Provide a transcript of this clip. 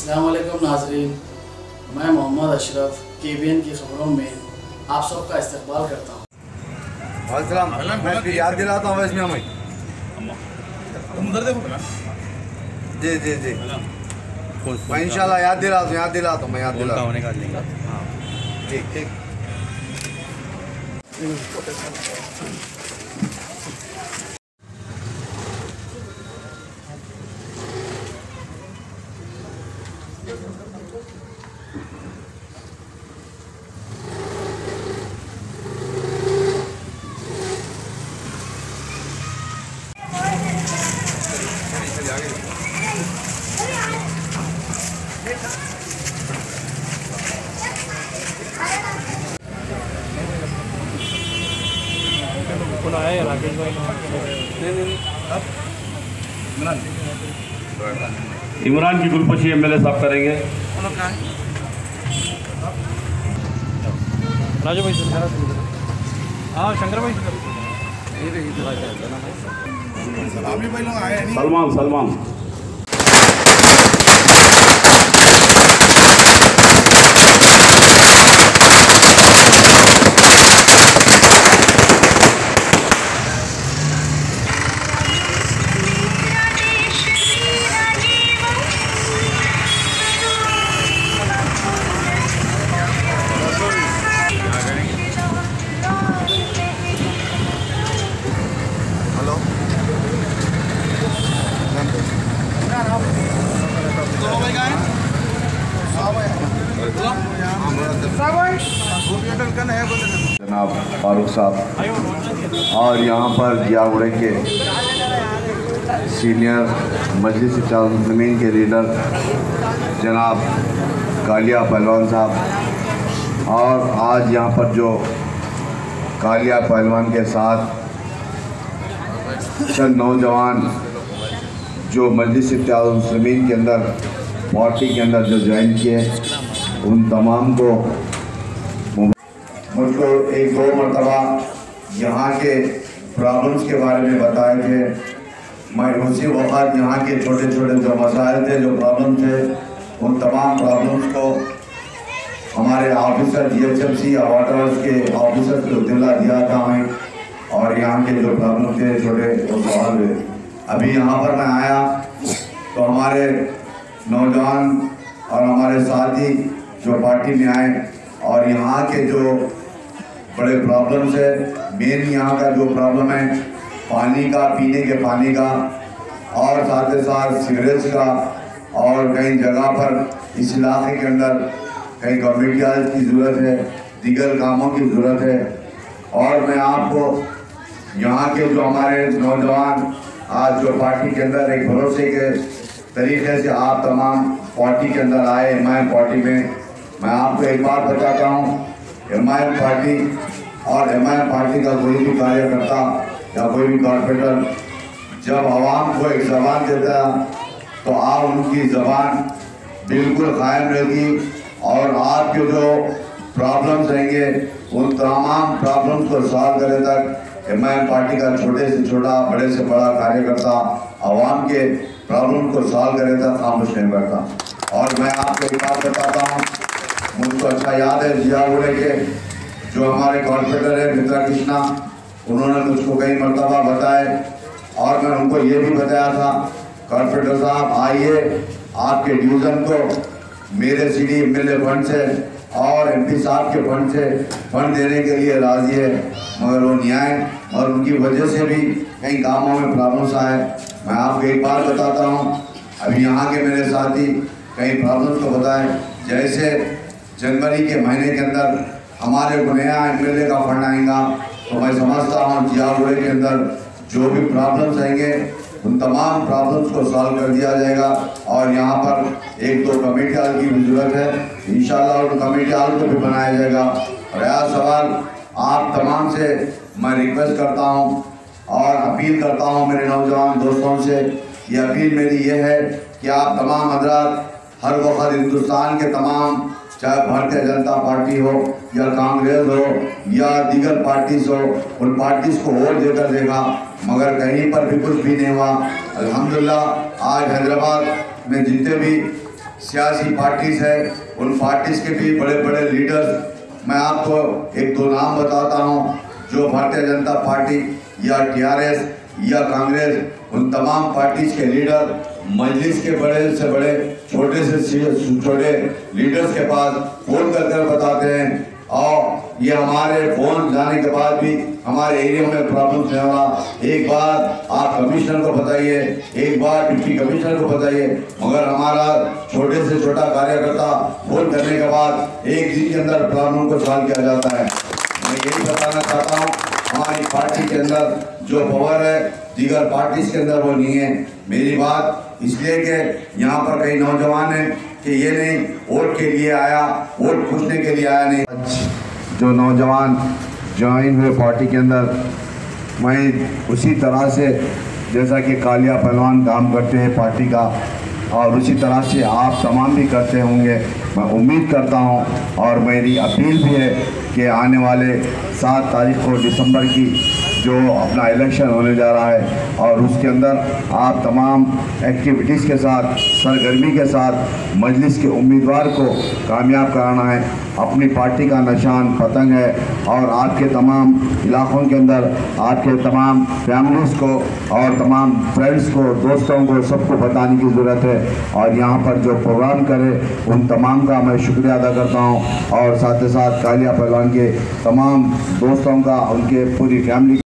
अस्सलाम वालेकुम नाज़रीन, मैं मोहम्मद अशरफ KBN की खबरों में आप सबका इस्तकबाल करता हूँ। मैं याद दिलाता हूँ इसमें हमें जी जी जी मैं इंशाल्लाह याद दिलाता हूँ मैं याद दिलाता हूँ हाँ ठीक ठीक। राकेश भाई इमरान की गुलपशी MLA साहब करेंगे। राजू भाई हाँ शंकर भाई सलमान जनाब फारूक साहब और यहाँ पर जियागुड़े के सीनियर मजलिस मुस्लिमीन के लीडर जनाब कालिया पहलवान साहब और आज यहाँ पर जो कालिया पहलवान के साथ चंद नौजवान जो मजलिस मुस्लिमीन के अंदर पार्टी के अंदर जो ज्वाइन किए उन तमाम को मुझको एक दो मरतबा यहाँ के प्रॉब्लम्स के बारे में बताए थे। मैं उसी वक्त यहाँ के छोटे छोटे जो मसाइल थे जो प्रॉब्लम थे उन तमाम प्रॉब्लम्स को हमारे ऑफिसर GHMC और वाटर के ऑफिसर को इत्तला दिया था मैं और यहाँ के जो प्रॉब्लम थे छोटे वो सवाल हुए। अभी यहाँ पर मैं आया तो हमारे नौजवान और हमारे साथी जो पार्टी में आए और यहाँ के जो बड़े प्रॉब्लम्स है मेन यहाँ का जो प्रॉब्लम है पानी का पीने के पानी का और साथ ही साथ सीवरेज का और कई जगह पर इस इलाके के अंदर कई कम्युनिटी हाउस की ज़रूरत है दीगर कामों की ज़रूरत है। और मैं आपको यहाँ के जो हमारे नौजवान आज जो पार्टी के अंदर एक भरोसे के तरीके से आप तमाम पार्टी के अंदर आए MIM पार्टी में मैं आपको एक बात बताता हूँ MIM पार्टी और MIM पार्टी का कोई भी कार्यकर्ता या कोई भी कॉर्पोरेटर जब आवाम को एक ज़बान देता तो आप उनकी ज़बान बिल्कुल कायम रहेगी और आपके जो प्रॉब्लम्स रहेंगे उन तमाम प्रॉब्लम्स को सॉल्व करे तक MIM पार्टी का छोटे से छोटा बड़े से बड़ा कार्यकर्ता आवाम के प्रॉब्लम को सॉल्व करे तक खामोश नहीं करता। और मैं आपको एक बात बताता हूँ मुझको अच्छा याद है जियागुड़े के जो हमारे कॉर्पोरेटर है मित्रा कृष्णा उन्होंने मुझको कई मरतबा बताए और मैं उनको ये भी बताया था कॉर्पोरेटर साहब आइए आपके डिवीज़न को मेरे CD MLA फंड से और MP साहब के फंड से फंड देने के लिए राज़ी है मगर वो नहीं आए और उनकी वजह से भी कई कामों में प्रॉब्लम्स आए। मैं आपको एक बात बताता हूँ अभी यहाँ के मेरे साथी कई प्रॉब्लम्स को बताएं जैसे जनवरी के महीने के अंदर हमारे को नया MLA का फंड आएगा तो मैं समझता हूँ जियागुड़े के अंदर जो भी प्रॉब्लम्स आएंगे उन तमाम प्रॉब्लम्स को सॉल्व कर दिया जाएगा। और यहाँ पर एक दो कमेटी हॉल की भी जरूरत है इंशाल्लाह उन कमेटी हॉल को भी बनाया जाएगा। और यह सवाल आप तमाम से मैं रिक्वेस्ट करता हूँ और अपील करता हूँ मेरे नौजवान दोस्तों से ये अपील मेरी ये है कि आप तमाम हजरात हर वक्त हिंदुस्तान के तमाम चाहे भारतीय जनता पार्टी हो या कांग्रेस हो या दीगर पार्टीज हो उन पार्टीज को वोट देकर देखा मगर कहीं पर भी कुछ भी नहीं हुआ। अल्हम्दुलिल्लाह आज हैदराबाद में जितने भी सियासी पार्टीज है, उन पार्टीज के भी बड़े बड़े लीडर्स, मैं आपको एक दो नाम बताता हूं, जो भारतीय जनता पार्टी या टीआरएस या कांग्रेस, उन तमाम पार्टीज के लीडर मजलिस के बड़े से बड़े छोटे से छोटे लीडर्स के पास फोन कर बताते हैं, और ये हमारे फोन जाने के बाद भी हमारे एरिया में प्रॉब्लम नहीं हो रहा। एक बार आप कमिश्नर को बताइए, एक बार डिप्टी कमिश्नर को बताइए, मगर हमारा छोटे से छोटा कार्यकर्ता फोन करने के बाद एक दिन के अंदर प्रॉब्लम को सॉल्व किया जाता है। मैं यही बताना चाहता हूँ, हमारी पार्टी के अंदर जो पावर है दीगर पार्टीज के अंदर वो नहीं है। मेरी बात इसलिए कि यहाँ पर कई नौजवान हैं कि ये नहीं वोट के लिए आया, वोट पूछने के लिए आया नहीं। जो नौजवान ज्वाइन हुए पार्टी के अंदर, मैं उसी तरह से जैसा कि कालिया पहलवान काम करते हैं पार्टी का, और उसी तरह से आप तमाम भी करते होंगे, मैं उम्मीद करता हूं। और मेरी अपील भी है कि आने वाले 7 तारीख को दिसंबर की जो अपना इलेक्शन होने जा रहा है, और उसके अंदर आप तमाम एक्टिविटीज़ के साथ, सरगर्मी के साथ मजलिस के उम्मीदवार को कामयाब कराना है। अपनी पार्टी का निशान पतंग है, और आपके तमाम इलाक़ों के अंदर आपके तमाम फैमिलीज़ को और तमाम फ्रेंड्स को, दोस्तों को, सबको बताने की ज़रूरत है। और यहाँ पर जो प्रोग्राम करे उन तमाम का मैं शुक्रिया अदा करता हूँ, और साथ ही साथ कालिया पहलवान के तमाम दोस्तों का, उनके पूरी फैमिली